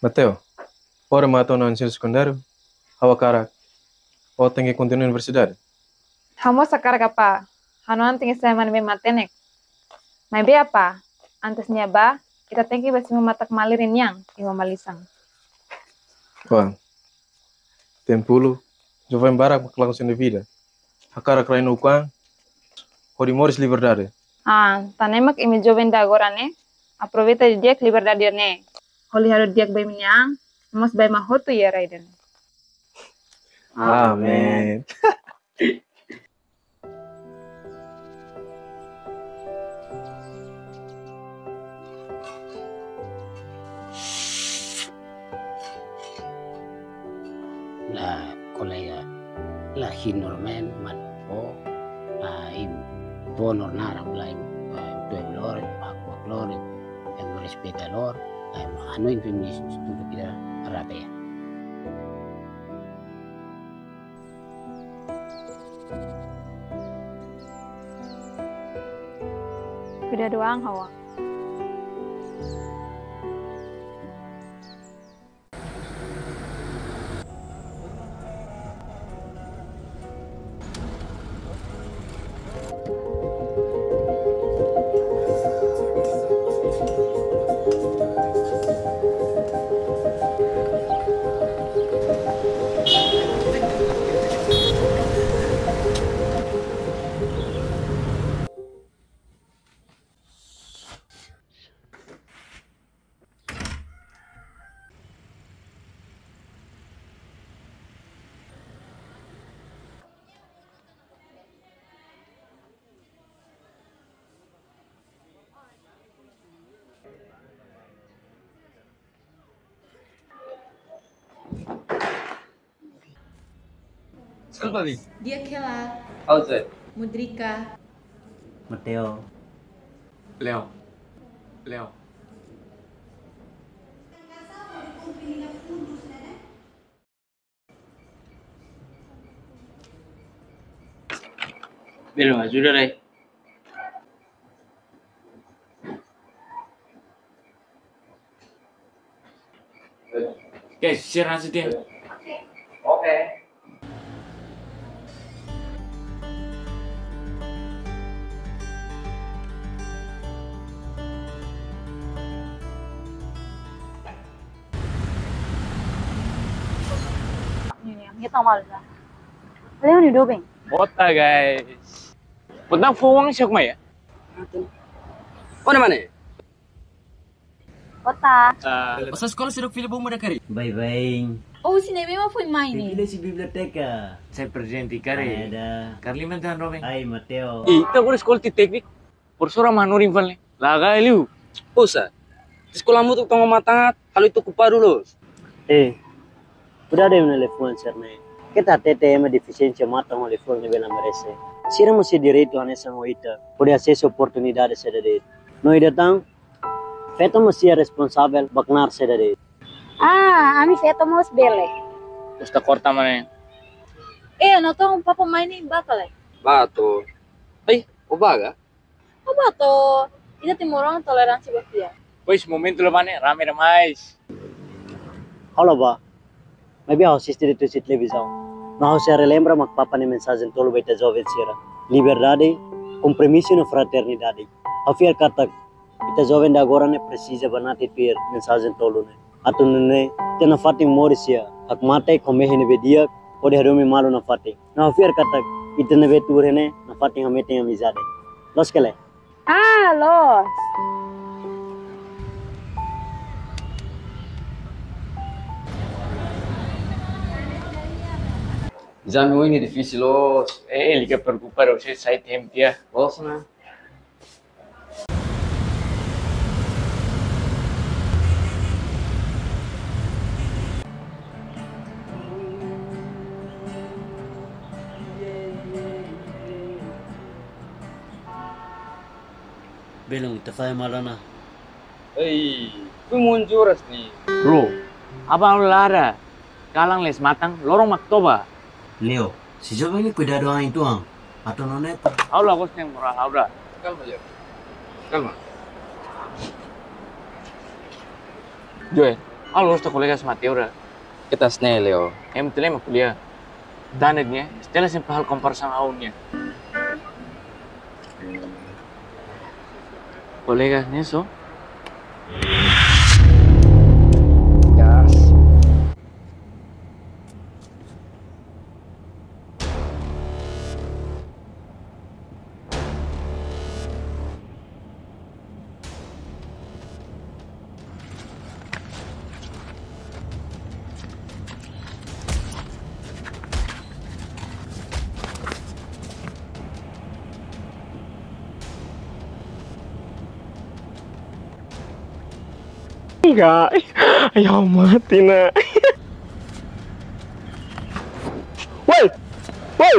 Mateo, ora matou no ensino secundário, hawa cara, ou tem que continuar na universidade. Hamo sakarga pa. Hano anting saya man me matenek. May be apa? Antes niya ba, kita tem que basi matak malirin yang iwa malisang. Pá, tem pulo, já vai embora com classe de vida. A cara crai no quan, hori moris liberdade. Ah, tanemak imi joven da agora ne. Aproveita de dia que liberdade ne. Holi haro dia que bay minyang, mas bay mahotu ya raiden. Amém. La colega la hinormen mat po im bonor nara ulai pueblor aquaklor em respetalor em ano in feminis tudo kita rape. Beda doang hawa. Siapa nih? Dia Kela, Outside. Mudrika. Mateo. Leo. Leo. Belo ajuda dai. Guys, share nasi dia. Kita malu lah. Leo ni dobeng. Bota guys. Putang fuwang siya kumaya. Mana mana? Kota. Sa sekolah sudah film mo na kari. Bye-bye. Oh, si Neme mo foi mãe ni. Pilih si biblioteca. Saya presenti kari. Ada. Carly mantan robeng. Ay, Mateo. Ita ko sekolah ti teknik. Por sora manurin val. Laga eliu. Pusa. Sekolahmu tuh tong matangat, kalau itu kuparu los. Udah ada yang influencer nih. Kita TTM deficiência mata uma telefone nível merece. Se não se direito a nessa moita, pode acesso oportunidade ser direito. No ida tang, feto masih responsável baknar ser direito. Ah, ami feto mos bele. Usta korta mana. Não tô um papo mãe ni bakal eh. Bato. Ay, obaga? Oh, bato. Ida timorong toleransi bakia. Pois momento lo mana rame mais. Halo ba? Maybe ako assistir itu si televisão. Não se relembra magpapa ni mensagem tolo beta jovem sira. Liberdade, compromisso na fraternidade. Afir kata ita jovem da agora ne precisa banati pir mensagem tolo ne. Atu ne tena fating morisia ak mate komehe ne bedia ode harumi malu na fating. Na afir kata ita ne betur ne na fating hamete amizade. Los kele. Ah, los. Exame ini difícil los. Ele que preocupa você sai tempo dia. Los na. Belum ita fai malana. Ei, fui munjuras nih. Bro, abang lara. Kalang les matang, lorong maktoba. Leo, si jovem ini cuidado ang itu ang. Atau nona Aula aku yang murah, aula. Calma, Leo. Calma. Joel, Halo, estou colega sama Teora. Kita sne Leo. Em telema kuliah. Danetnya, stela sempre hal comparação aunnya. Colegas nisso? Gas. Enggak. Ayaw mati na. Woi! Woi!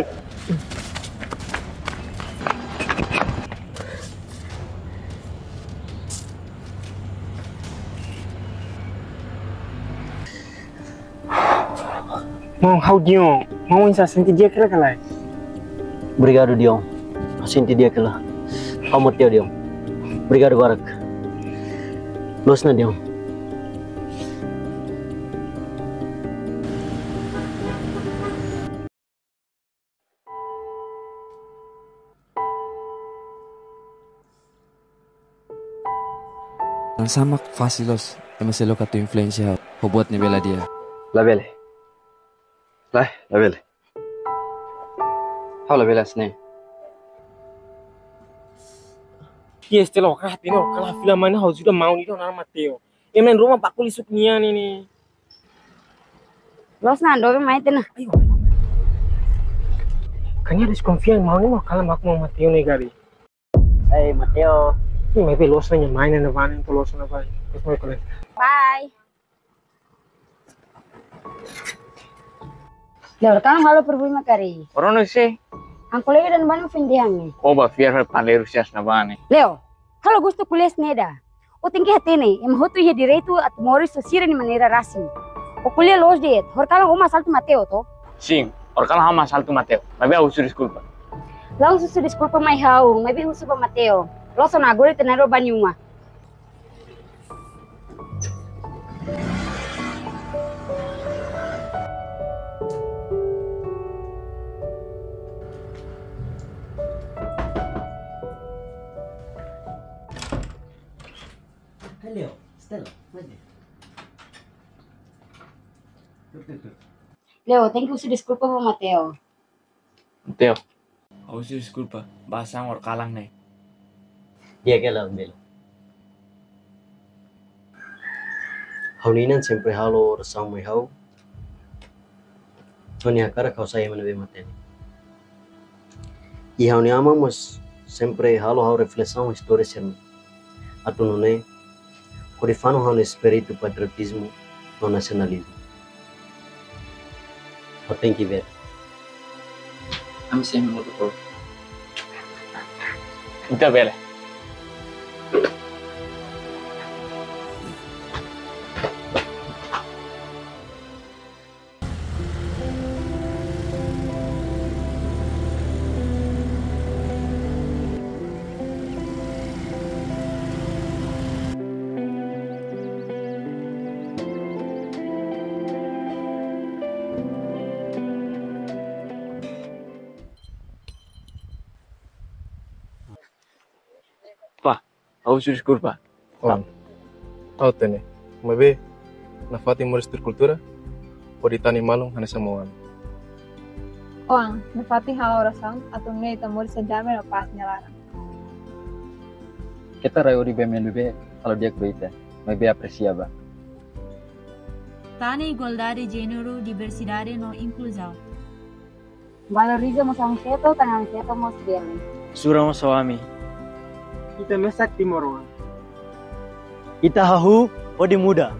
Mau hau Dion, mau isa senti dia kira kalai. Obrigado, Dion. Sinti dia kala. Kamu Teo, Dion. Obrigado, Barak. Los na, Dion. Ang sama fácilos, demasiado ka tu influencia o buat ni bela dia. La bele. La bele. How la bela sne. Yes, telo kahati no, kala fila mana hau sudah mau ni nama Mateo. Main rumah Pak Kuli suknya ni. Los na ando mai tena. Kanya desconfia mau ni mau kala mak mau Mateo ni gari. Hey, Mateo. Ni mai pe los na main na van to los na bai. Terus mau kole. Bye. Leo kan halo problema kari. Orang no sé. Ang kolega dan banu findihan ni. Oba, fiar hal pandeiro sias na bane. Leo, kalau gusto kuliah neda. O tinggi hati ni, em hotu ya direito at moris sosira ni maneira rasi. O kuliah los diet, hor kala uma salto Mateo to. Sim, or kala hama salto Mateo. Mas eu uso desculpa. Lang susu desculpa mai hau, mai bi usu pa Mateo. Loso na agora tenero banyuma. Leo, Stella, mande. Leo, tem que usu desculpa pa Mateo. Mateo. Eu uso desculpa. Basang or kalang na. Dia kala Belo. Hauninan sempre halo resang mai hau. Honi akara kau saya mana be mateni. I hauni ama mas sempre halo hau reflexão história sermi. Atu nune Corifano hau espírito patriotismo no nacionalismo. Eu tenho que ver. Am sem mo to. Então, bela. Eu uso desculpa. On. Tahu tene. Mai be na fati moris cultura. O ditani malung hana samoan. Oang, nafati hao oração, atunne itamor sejame na pas nyalarang. Kita rayo di BMNB kalau dia kuita. Mai be apreciava. Tá na igualdade de gênero, diversidade no inclusão. Valoriza mo sang seto, tanang seto mo sbirni. Suramo suami. Kita mesak timor. Ita hahu odi muda.